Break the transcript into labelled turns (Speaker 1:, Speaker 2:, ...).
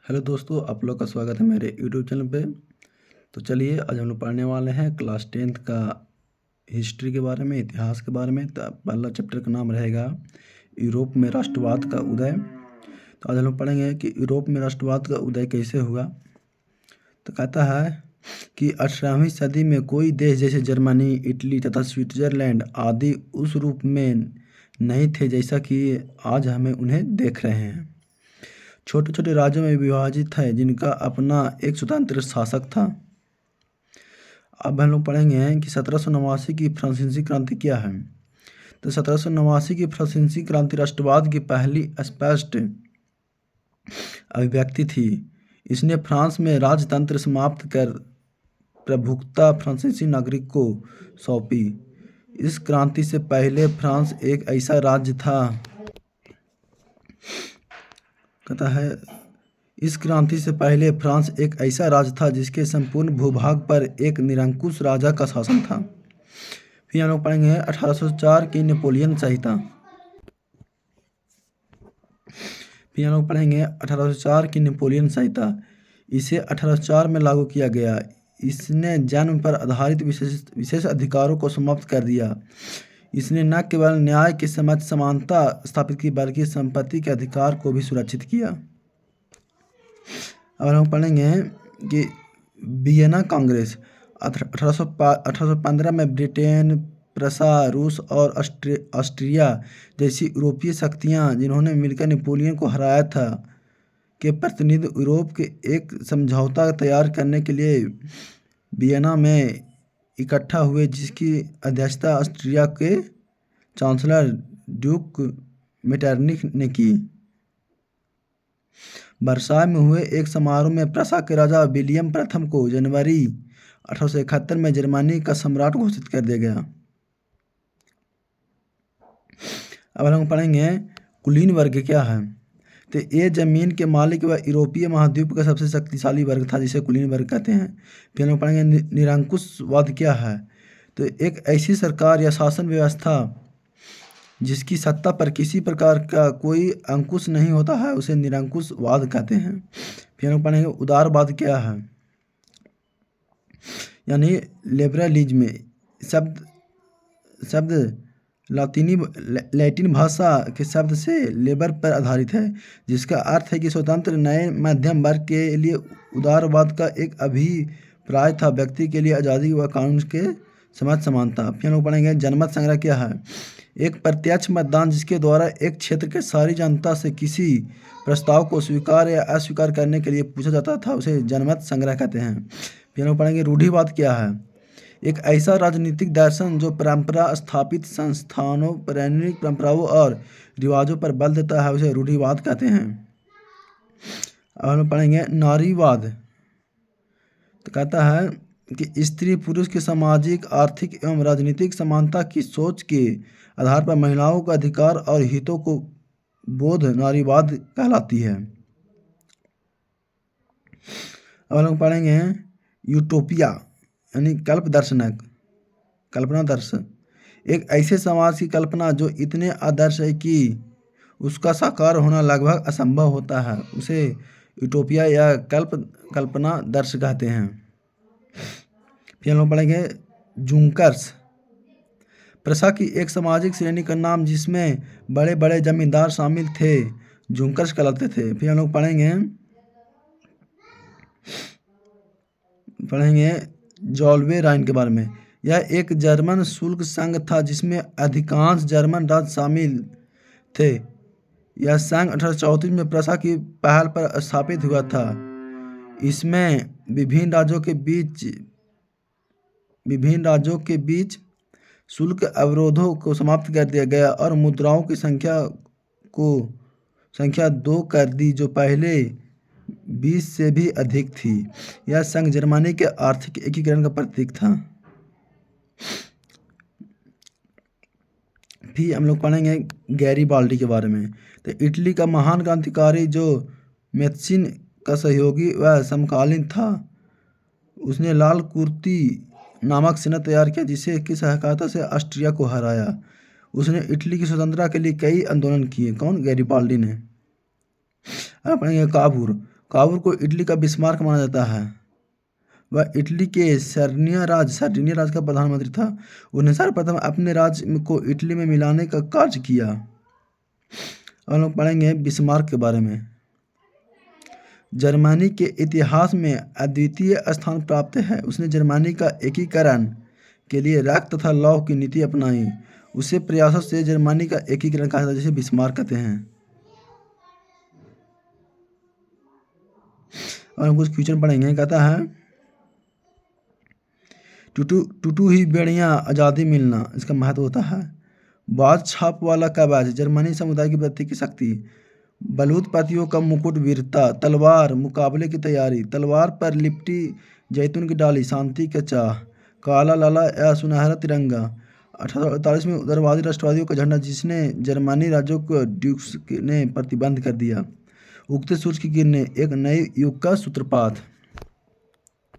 Speaker 1: Hello दोस्तों, आप लोग का स्वागत है मेरे यूट्यूब चैनल पे। तो चलिए आज हम लोग पढ़ने वाले हैं क्लास 10th का हिस्ट्री के बारे में, इतिहास के बारे में। तो पहला चैप्टर का नाम रहेगा यूरोप में राष्ट्रवाद का उदय। तो आज हम लोग पढ़ेंगे कि यूरोप में राष्ट्रवाद का उदय कैसे हुआ। तो कहता है कि 18वीं सदी में कोई देश जैसे जर्मनी, इटली तथा स्विट्जरलैंड आदि उस रूप में नहीं थे जैसा कि आज हमें उन्हें देख रहे हैं। छोटे छोटे राज्यों में विभाजित है जिनका अपना एक स्वतंत्र शासक था। अब हम लोग पढ़ेंगे कि 1789 की फ्रांसीसी क्रांति क्या है। तो 1789 की फ्रांसीसी क्रांति राष्ट्रवाद की पहली स्पष्ट अभिव्यक्ति थी। इसने फ्रांस में राजतंत्र समाप्त कर प्रभुत्ता फ्रांसीसी नागरिक को सौंपी। इस क्रांति से पहले फ्रांस एक ऐसा राज्य था, कहता है इस क्रांति से पहले फ्रांस एक ऐसा राज्य था जिसके संपूर्ण भूभाग पर एक निरंकुश राजा का शासन था। फिर हम लोग पढ़ेंगे 1804 की नेपोलियन संहिता। फिर हम लोग पढ़ेंगे 1804 की नेपोलियन संहिता। इसे 1804 में लागू किया गया। इसने जन्म पर आधारित विशेष अधिकारों को समाप्त कर दिया। इसने न केवल न्याय के समक्ष समानता स्थापित की बल्कि संपत्ति के अधिकार को भी सुरक्षित किया। अब हम पढ़ेंगे कि वियना कांग्रेस 1815 में ब्रिटेन, प्रसा, रूस और ऑस्ट्रिया जैसी यूरोपीय शक्तियां जिन्होंने मिलकर नेपोलियन को हराया था के प्रतिनिधि यूरोप के एक समझौता तैयार करने के लिए वियना में इकट्ठा हुए, जिसकी अध्यक्षता ऑस्ट्रिया के चांसलर ड्यूक मेटरनिख ने की। वर्साय में हुए एक समारोह में प्रसा के राजा विलियम प्रथम को जनवरी 1871 में जर्मनी का सम्राट घोषित कर दिया गया। अब हम पढ़ेंगे कुलीन वर्ग क्या है। तो ये जमीन के मालिक व यूरोपीय महाद्वीप का सबसे शक्तिशाली वर्ग था, जिसे कुलीन वर्ग कहते हैं। फिर हम पढ़ेंगे निरंकुशवाद क्या है। तो एक ऐसी सरकार या शासन व्यवस्था जिसकी सत्ता पर किसी प्रकार का कोई अंकुश नहीं होता है, उसे निरंकुशवाद कहते हैं। फिर हम पढ़ेंगे उदारवाद क्या है, यानी लिबरलिज्म। शब्द लैटिन भाषा के शब्द से लेबर पर आधारित है, जिसका अर्थ है कि स्वतंत्र नए मध्यम वर्ग के लिए उदारवाद का एक अभिप्राय था, व्यक्ति के लिए आज़ादी व कानून के समक्ष समानता। फिर हम पढ़ेंगे जनमत संग्रह क्या है। एक प्रत्यक्ष मतदान जिसके द्वारा एक क्षेत्र के सारी जनता से किसी प्रस्ताव को स्वीकार या अस्वीकार करने के लिए पूछा जाता था, उसे जनमत संग्रह कहते हैं। फिर हम पढ़ेंगे रूढ़िवाद क्या है। एक ऐसा राजनीतिक दर्शन जो परंपरा स्थापित संस्थानों, पौराणिक परंपराओं और रिवाजों पर बल देता है, उसे रूढ़िवाद कहते हैं। अब हम पढ़ेंगे नारीवाद। तो कहता है कि स्त्री पुरुष की सामाजिक, आर्थिक एवं राजनीतिक समानता की सोच के आधार पर महिलाओं का अधिकार और हितों को बोध नारीवाद कहलाती है। अब हम पढ़ेंगे यूटोपिया, यानी कल्पना दर्शन। एक ऐसे समाज की कल्पना जो इतने आदर्श है कि उसका साकार होना लगभग असंभव होता है, उसे यूटोपिया या कल्पना दर्श कहते हैं। फिर हम पढ़ेंगे जुंकर्स। प्रसा की एक सामाजिक श्रेणी का नाम जिसमें बड़े बड़े जमींदार शामिल थे, जुंकर्स कहलाते थे। फिर हम लोग पढ़ेंगे जॉल्वे राइन के बारे में। यह एक जर्मन शुल्क संघ था जिसमें अधिकांश जर्मन राज्य शामिल थे। यह संघ 1834 में प्रसा की पहल पर स्थापित हुआ था। इसमें विभिन्न राज्यों के बीच शुल्क अवरोधों को समाप्त कर दिया गया और मुद्राओं की संख्या 2 कर दी, जो पहले 20 से भी अधिक थी। यह संघ जर्मनी के आर्थिक एकीकरण का प्रतीक था। फिर हम लोग पढ़ेंगे गैरीबाल्डी के बारे में। तो इटली का महान क्रांतिकारी जो मेस्सीन का सहयोगी व समकालीन था, उसने लाल कुर्ती नामक सेना तैयार किया, जिसे की सहायता से ऑस्ट्रिया को हराया। उसने इटली की स्वतंत्रता के लिए कई आंदोलन किए। कौन? गैरीबाल्डी ने। अब पढ़ेंगे काबूर। काबुल को इटली का बिस्मार्क माना जाता है। वह इटली के सर्डिनिया राज का प्रधानमंत्री था। उसने सर्वप्रथम अपने राज्य को इटली में मिलाने का कार्य किया। अब हम लोग पढ़ेंगे बिस्मार्क के बारे में। जर्मनी के इतिहास में अद्वितीय स्थान प्राप्त है। उसने जर्मनी का एकीकरण के लिए रक्त तथा लौह की नीति अपनाई। उसे प्रयासों से जर्मनी का एकीकरण कहा जाता है, जिसे बिस्मार्क कहते हैं। और हम कुछ क्वेश्चन पढ़ेंगे। कहता है टूटू ही बेड़ियां आज़ादी मिलना, इसका महत्व होता है। बाज छाप वाला कागज, जर्मनी समुदाय की प्रतीक की शक्ति। बलूत पतियों का मुकुट, वीरता। तलवार, मुकाबले की तैयारी। तलवार पर लिपटी जैतून की डाली, शांति का चाह। काला लाला या सुनहरा तिरंगा, 1848 में उदारवादी राष्ट्रवादियों का झंडा, जिसने जर्मनी राज्यों को ड्यूक्स ने प्रतिबंध कर दिया। उगते सूरज की किरणें, एक नए युग का सूत्रपात।